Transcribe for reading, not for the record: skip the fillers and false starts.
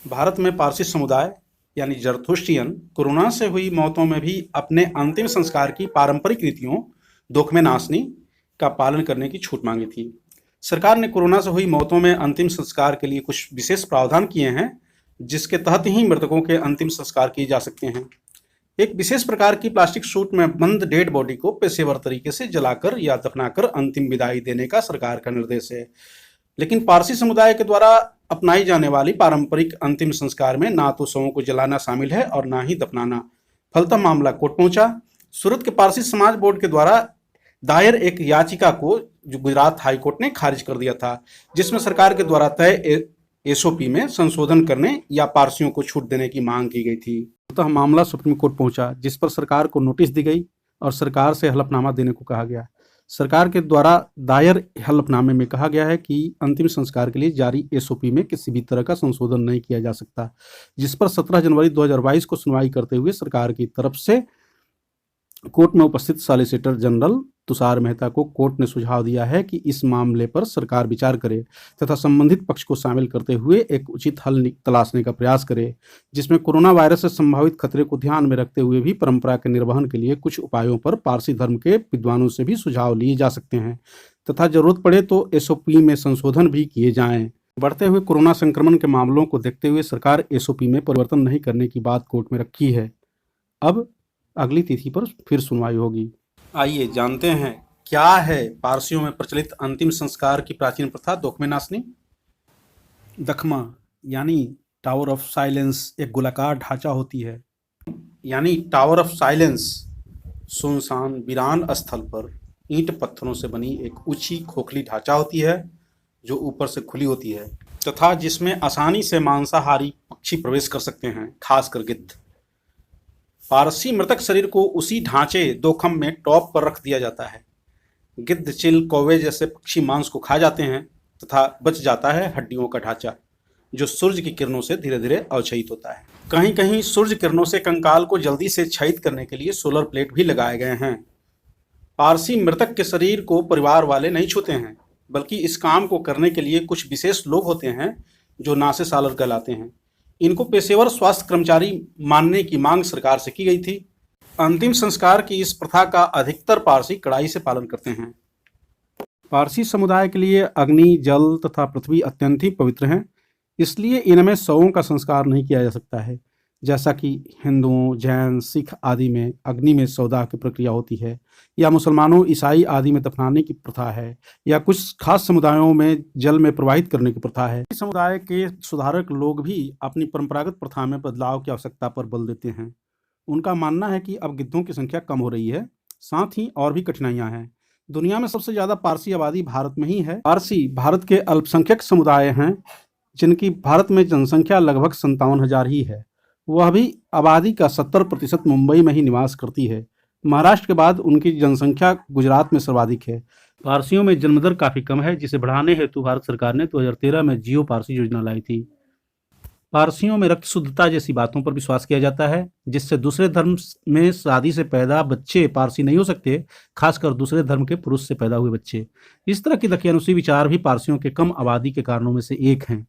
भारत में पारसी समुदाय यानी जरथुस्ट्रियन कोरोना से हुई मौतों में भी अपने अंतिम संस्कार की पारंपरिक रीतियों दोखमे नासनी का पालन करने की छूट मांगी थी। सरकार ने कोरोना से हुई मौतों में अंतिम संस्कार के लिए कुछ विशेष प्रावधान किए हैं, जिसके तहत ही मृतकों के अंतिम संस्कार किए जा सकते हैं। एक विशेष प्रकार की प्लास्टिक सूट में बंद डेड बॉडी को पेशेवर तरीके से जलाकर या दफनाकर अंतिम विदाई देने का सरकार का निर्देश है। लेकिन पारसी समुदाय के द्वारा अपनाई जाने वाली पारंपरिक अंतिम संस्कार में ना तो शवों को जलाना शामिल है और ना ही दफनाना। फलतः मामला कोर्ट पहुंचा। सूरत के पारसी समाज बोर्ड के द्वारा दायर एक याचिका को जो गुजरात हाई कोर्ट ने खारिज कर दिया था, जिसमें सरकार के द्वारा तय एसओपी में संशोधन करने या पारसियों को छूट देने की मांग की गई थी। तो मामला सुप्रीम कोर्ट पहुंचा, जिस पर सरकार को नोटिस दी गई और सरकार से हलफनामा देने को कहा गया। सरकार के द्वारा दायर हलफनामे में कहा गया है कि अंतिम संस्कार के लिए जारी एसओपी में किसी भी तरह का संशोधन नहीं किया जा सकता, जिस पर 17 जनवरी 2022 को सुनवाई करते हुए सरकार की तरफ से कोर्ट में उपस्थित सॉलिसिटर जनरल तुषार मेहता को कोर्ट ने सुझाव दिया है कि इस मामले पर सरकार विचार करे तथा संबंधित पक्ष को शामिल करते हुए एक उचित हल तलाशने का प्रयास करे, जिसमें कोरोना वायरस से संभावित खतरे को ध्यान में रखते हुए भी परंपरा के निर्वहन के लिए कुछ उपायों पर पारसी धर्म के विद्वानों से भी सुझाव लिए जा सकते हैं तथा जरूरत पड़े तो एसओपी में संशोधन भी किए जाएं। बढ़ते हुए कोरोना संक्रमण के मामलों को देखते हुए सरकार एसओपी में परिवर्तन नहीं करने की बात कोर्ट में रखी है। अब अगली तिथि पर फिर सुनवाई होगी। आइए जानते हैं क्या है पारसियों में प्रचलित अंतिम संस्कार की प्राचीन प्रथा दोखमे नासनी। दखमा यानी टावर ऑफ साइलेंस एक गोलाकार ढांचा होती है, यानी टावर ऑफ साइलेंस सुनसान वीरान स्थल पर ईंट पत्थरों से बनी एक ऊंची खोखली ढांचा होती है जो ऊपर से खुली होती है तथा जिसमें आसानी से मांसाहारी पक्षी प्रवेश कर सकते हैं, खासकर गिद्ध। पारसी मृतक शरीर को उसी ढांचे दोखम में टॉप पर रख दिया जाता है। गिद्ध, चिल, कौवे जैसे पक्षी मांस को खा जाते हैं तथा बच जाता है हड्डियों का ढांचा, जो सूर्य की किरणों से धीरे धीरे अवक्षयित होता है। कहीं कहीं सूर्य किरणों से कंकाल को जल्दी से क्षयित करने के लिए सोलर प्लेट भी लगाए गए हैं। पारसी मृतक के शरीर को परिवार वाले नहीं छूते हैं, बल्कि इस काम को करने के लिए कुछ विशेष लोग होते हैं जो नासे सालर कहलाते हैं। इनको पेशेवर स्वास्थ्य कर्मचारी मानने की मांग सरकार से की गई थी। अंतिम संस्कार की इस प्रथा का अधिकतर पारसी कड़ाई से पालन करते हैं। पारसी समुदाय के लिए अग्नि, जल तथा पृथ्वी अत्यंत ही पवित्र हैं, इसलिए इनमें शवों का संस्कार नहीं किया जा सकता है। जैसा कि हिंदुओं, जैन, सिख आदि में अग्नि में सौदाह की प्रक्रिया होती है, या मुसलमानों, ईसाई आदि में दफनाने की प्रथा है, या कुछ खास समुदायों में जल में प्रवाहित करने की प्रथा है। समुदाय के सुधारक लोग भी अपनी परंपरागत प्रथा में बदलाव की आवश्यकता पर बल देते हैं। उनका मानना है कि अब गिद्धों की संख्या कम हो रही है, साथ ही और भी कठिनाइयां हैं। दुनिया में सबसे ज्यादा पारसी आबादी भारत में ही है। पारसी भारत के अल्पसंख्यक समुदाय हैं, जिनकी भारत में जनसंख्या लगभग 57,000 ही है। वह भी आबादी का 70% मुंबई में ही निवास करती है। महाराष्ट्र के बाद उनकी जनसंख्या गुजरात में सर्वाधिक है। पारसियों में जन्मदर काफ़ी कम है, जिसे बढ़ाने हेतु भारत सरकार ने 2013 में जियो पारसी योजना लाई थी। पारसियों में रक्त शुद्धता जैसी बातों पर विश्वास किया जाता है, जिससे दूसरे धर्म में शादी से पैदा बच्चे पारसी नहीं हो सकते, खासकर दूसरे धर्म के पुरुष से पैदा हुए बच्चे। इस तरह की दकियानुसी विचार भी पारसियों के कम आबादी के कारणों में से एक हैं।